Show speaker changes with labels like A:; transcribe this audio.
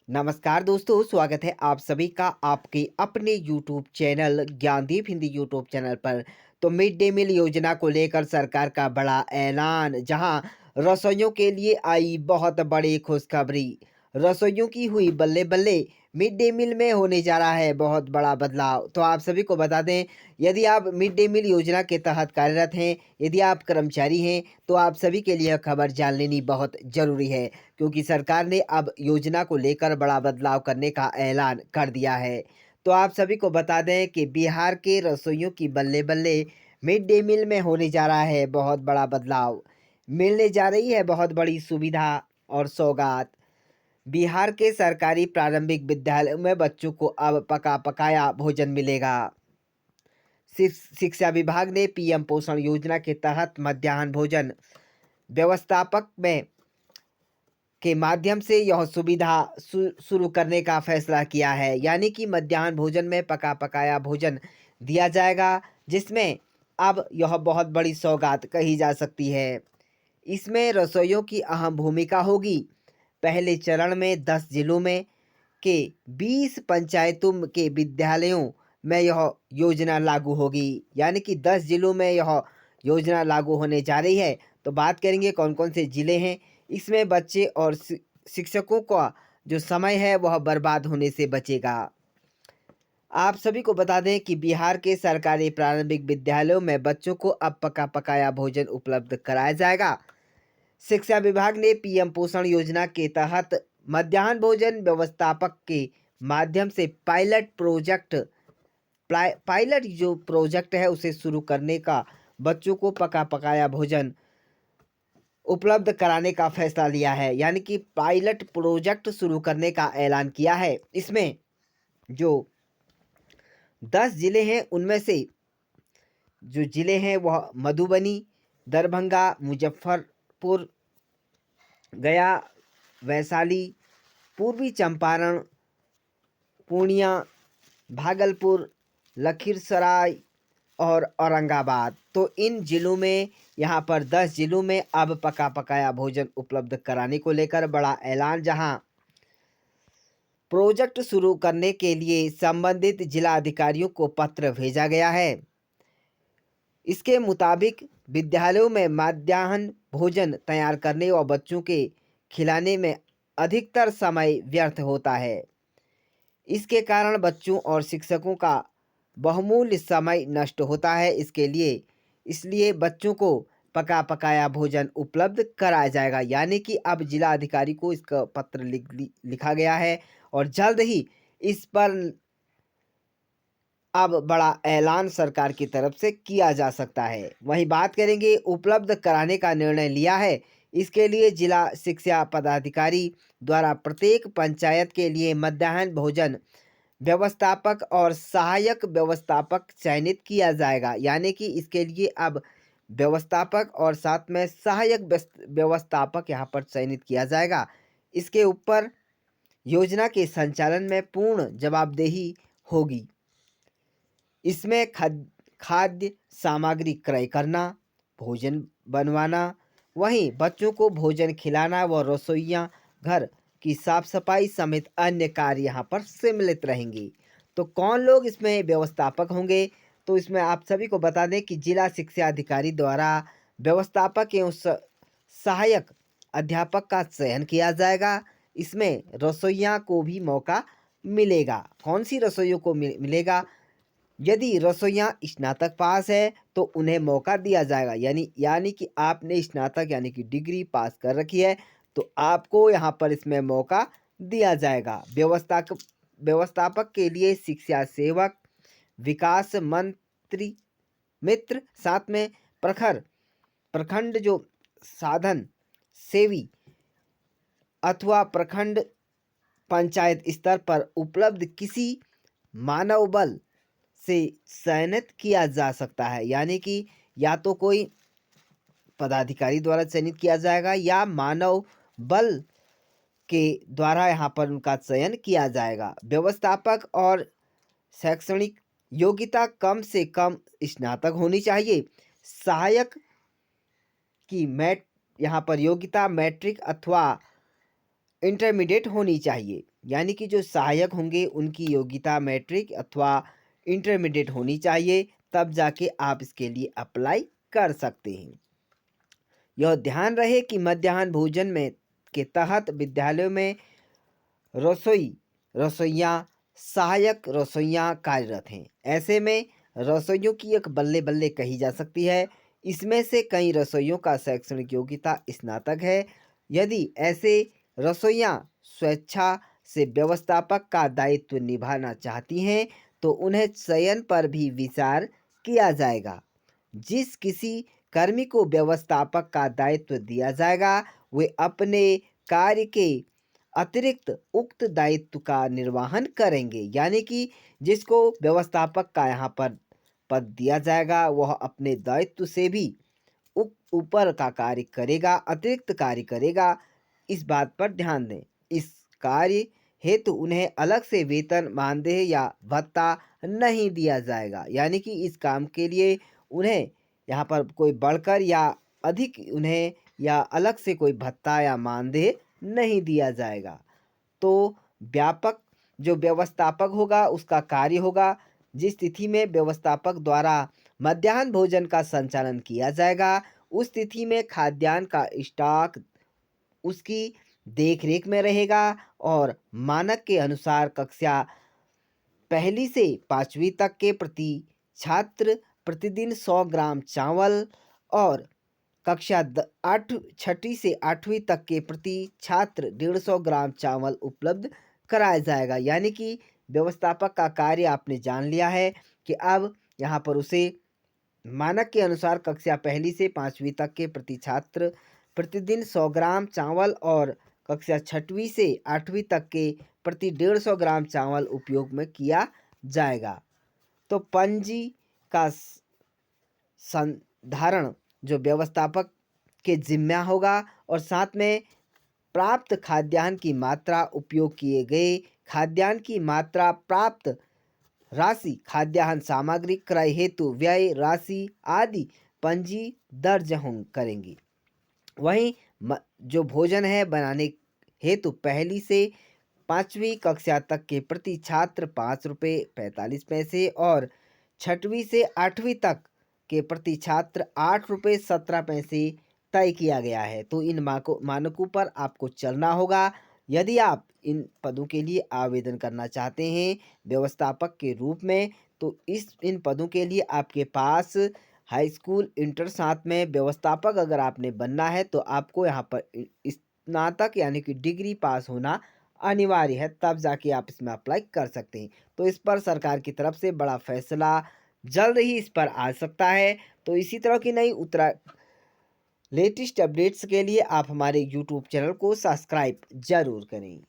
A: नमस्कार दोस्तों, स्वागत है आप सभी का आपके अपने YouTube channel Gyandeep Hindi YouTube channel पर। तो मिड डे मील योजना को लेकर सरकार का बड़ा ऐलान, जहां रसोइयों के लिए आई बहुत बड़ी खुशखबरी। रसोइयों की हुई बल्ले बल्ले, मिड डे मील में होने जा रहा है बहुत बड़ा बदलाव। तो आप सभी को बता दें, यदि आप मिड डे मील योजना के तहत कार्यरत हैं, यदि आप कर्मचारी हैं, तो आप सभी के लिए यह खबर जान लेनी बहुत ज़रूरी है, क्योंकि सरकार ने अब योजना को लेकर बड़ा बदलाव करने का ऐलान कर दिया है। तो आप सभी को बता दें कि बिहार के रसोइयों की बल्ले-बल्ले मिड डे मील में होने जा रहा है बहुत बड़ा बदलाव। मिलने जा रही है बहुत बड़ी सुविधा और सौगात। बिहार के सरकारी प्रारंभिक विद्यालयों में बच्चों को अब पका-पकाया भोजन मिलेगा। शिक्षा विभाग ने पीएम पोषण योजना के तहत मध्याह्न भोजन व्यवस्थापक में के माध्यम से यह सुविधा शुरू करने का फैसला किया है। यानी कि मध्याह्न भोजन में पका पकाया भोजन दिया जाएगा, जिसमें अब यह बहुत बड़ी सौगात कही जा सकती है। इसमें रसोइयों की अहम भूमिका होगी। पहले चरण में 10 जिलों में के 20 पंचायतों के विद्यालयों में यह योजना लागू होगी। यानी कि 10 जिलों में यह योजना लागू होने जा रही है। तो बात करेंगे कौन-कौन से ज़िले हैं। इसमें बच्चे और शिक्षकों का जो समय है वह बर्बाद होने से बचेगा। आप सभी को बता दें कि बिहार के सरकारी प्रारंभिक विद्यालयों में बच्चों को अब पका-पकाया भोजन उपलब्ध कराया जाएगा। शिक्षा विभाग ने पीएम पोषण योजना के तहत मध्याह्न भोजन व्यवस्थापक के माध्यम से पायलट जो प्रोजेक्ट है उसे शुरू करने का बच्चों को पका पकाया भोजन उपलब्ध कराने का फैसला लिया है। यानी कि पायलट प्रोजेक्ट शुरू करने का ऐलान किया है। इसमें जो 10 जिले हैं उनमें से जो जिले हैं वह मधुबनी, दरभंगा, मुजफ्फरपुर, गया, वैशाली, पूर्वी चंपारण, पूर्णिया, भागलपुर, लखीसराय और औरंगाबाद। तो इन जिलों में, यहाँ पर 10 जिलों में अब पका पकाया भोजन उपलब्ध कराने को लेकर बड़ा ऐलान, जहां प्रोजेक्ट शुरू करने के लिए संबंधित जिला अधिकारियों को पत्र भेजा गया है। इसके मुताबिक विद्यालयों में मध्याह्न भोजन तैयार करने और बच्चों के खिलाने में अधिकतर समय व्यर्थ होता है। इसके कारण बच्चों और शिक्षकों का बहुमूल्य समय नष्ट होता है। इसलिए बच्चों को पका पकाया भोजन उपलब्ध कराया जाएगा। यानी कि अब जिला अधिकारी को इसका पत्र लिखा गया है और जल्द ही इस पर अब बड़ा ऐलान सरकार की तरफ से किया जा सकता है। वहीं बात करेंगे उपलब्ध कराने का निर्णय लिया है। इसके लिए जिला शिक्षा पदाधिकारी द्वारा प्रत्येक पंचायत के लिए मध्याह्न भोजन व्यवस्थापक और सहायक व्यवस्थापक चयनित किया जाएगा। यानी कि इसके लिए अब व्यवस्थापक और साथ में सहायक व्यवस्थापक यहाँ पर चयनित किया जाएगा। इसके ऊपर योजना के संचालन में पूर्ण जवाबदेही होगी। इसमें खाद्य सामग्री क्रय करना, भोजन बनवाना, वहीं बच्चों को भोजन खिलाना व रसोइयाँ घर की साफ सफाई समेत अन्य कार्य यहाँ पर सम्मिलित रहेंगे। तो कौन लोग इसमें व्यवस्थापक होंगे? तो इसमें आप सभी को बता दें कि जिला शिक्षा अधिकारी द्वारा व्यवस्थापक एवं सहायक अध्यापक का चयन किया जाएगा। इसमें रसोइया को भी मौका मिलेगा। कौन सी रसोइयों को मिलेगा? यदि रसोइया स्नातक पास है तो उन्हें मौका दिया जाएगा। यानी कि आपने स्नातक यानी कि डिग्री पास कर रखी है तो आपको यहाँ पर इसमें मौका दिया जाएगा। व्यवस्थापक के लिए शिक्षा सेवक, विकास मंत्री मित्र, साथ में प्रखंड जो साधन सेवी अथवा प्रखंड पंचायत स्तर पर उपलब्ध किसी मानव बल से चयनित किया जा सकता है। यानी कि या तो कोई पदाधिकारी द्वारा चयनित किया जाएगा या मानव बल के द्वारा यहाँ पर उनका चयन किया जाएगा। व्यवस्थापक और शैक्षणिक योग्यता कम से कम स्नातक होनी चाहिए। सहायक की यहाँ पर योग्यता मैट्रिक अथवा इंटरमीडिएट होनी चाहिए। यानी कि जो सहायक होंगे उनकी योग्यता मैट्रिक अथवा इंटरमीडिएट होनी चाहिए, तब जाके आप इसके लिए अप्लाई कर सकते हैं। यह ध्यान रहे कि मध्याह्न भोजन में के तहत विद्यालयों में रसोइया, सहायक रसोइया कार्यरत हैं। ऐसे में रसोइयों की एक बल्ले-बल्ले कही जा सकती है। इसमें से कई रसोइयों का शैक्षणिक योग्यता स्नातक है। यदि ऐसे रसोइया स्वेच्छा से व्यवस्थापक का दायित्व निभाना चाहती हैं, तो उन्हें चयन पर भी विचार किया जाएगा। जिस किसी कर्मी को व्यवस्थापक का दायित्व दिया जाएगा, वे अपने कार्य के अतिरिक्त उक्त दायित्व का निर्वहन करेंगे। यानी कि जिसको व्यवस्थापक का यहाँ पर पद दिया जाएगा, वह अपने दायित्व से भी ऊपर का कार्य करेगा, अतिरिक्त कार्य करेगा। इस बात पर ध्यान दें। इस कार्य हेतु उन्हें अलग से वेतन, मानदेय या भत्ता नहीं दिया जाएगा। यानी कि इस काम के लिए उन्हें यहाँ पर कोई बढ़कर या अधिक उन्हें या अलग से कोई भत्ता या मानदेय नहीं दिया जाएगा। तो व्यापक जो व्यवस्थापक होगा उसका कार्य होगा, जिस तिथि में व्यवस्थापक द्वारा मध्याह्न भोजन का संचालन किया जाएगा, उस तिथि में खाद्यान्न का स्टॉक उसकी देख-रेख में रहेगा और मानक के अनुसार कक्षा पहली से 5वीं तक के प्रति छात्र प्रतिदिन 100 ग्राम चावल और कक्षा 6वीं से 8वीं तक के प्रति छात्र 150 ग्राम चावल उपलब्ध कराया जाएगा। यानी कि व्यवस्थापक का कार्य आपने जान लिया है कि अब यहाँ पर उसे मानक के अनुसार कक्षा पहली से 5वीं तक के प्रति छात्र प्रतिदिन 100 ग्राम चावल और कक्षा 6वीं से 8वीं तक के प्रति 150 ग्राम चावल उपयोग में किया जाएगा। तो पंजी का संधारण जो व्यवस्थापक के जिम्मा होगा और साथ में प्राप्त खाद्यान्न की मात्रा, उपयोग किए गए खाद्यान्न की मात्रा, प्राप्त राशि, खाद्यान्न सामग्री क्रय हेतु व्यय राशि आदि पंजी दर्ज करेंगी। वहीं जो भोजन है बनाने हेतु पहली से 5वीं कक्षा तक के प्रति छात्र 5 रुपये 45 पैसे और 6वीं से 8वीं तक के प्रति छात्र 8 रुपये 17 पैसे तय किया गया है। तो इन मानकों पर आपको चलना होगा। यदि आप इन पदों के लिए आवेदन करना चाहते हैं व्यवस्थापक के रूप में, तो इन पदों के लिए आपके पास हाई स्कूल, इंटर, साथ में व्यवस्थापक अगर आपने बनना है तो आपको यहाँ पर स्नातक यानी कि डिग्री पास होना अनिवार्य है, तब जाके आप इसमें अप्लाई कर सकते हैं। तो इस पर सरकार की तरफ से बड़ा फैसला जल्द ही इस पर आ सकता है। तो इसी तरह की नई लेटेस्ट अपडेट्स के लिए आप हमारे यूट्यूब चैनल को सब्सक्राइब ज़रूर करें।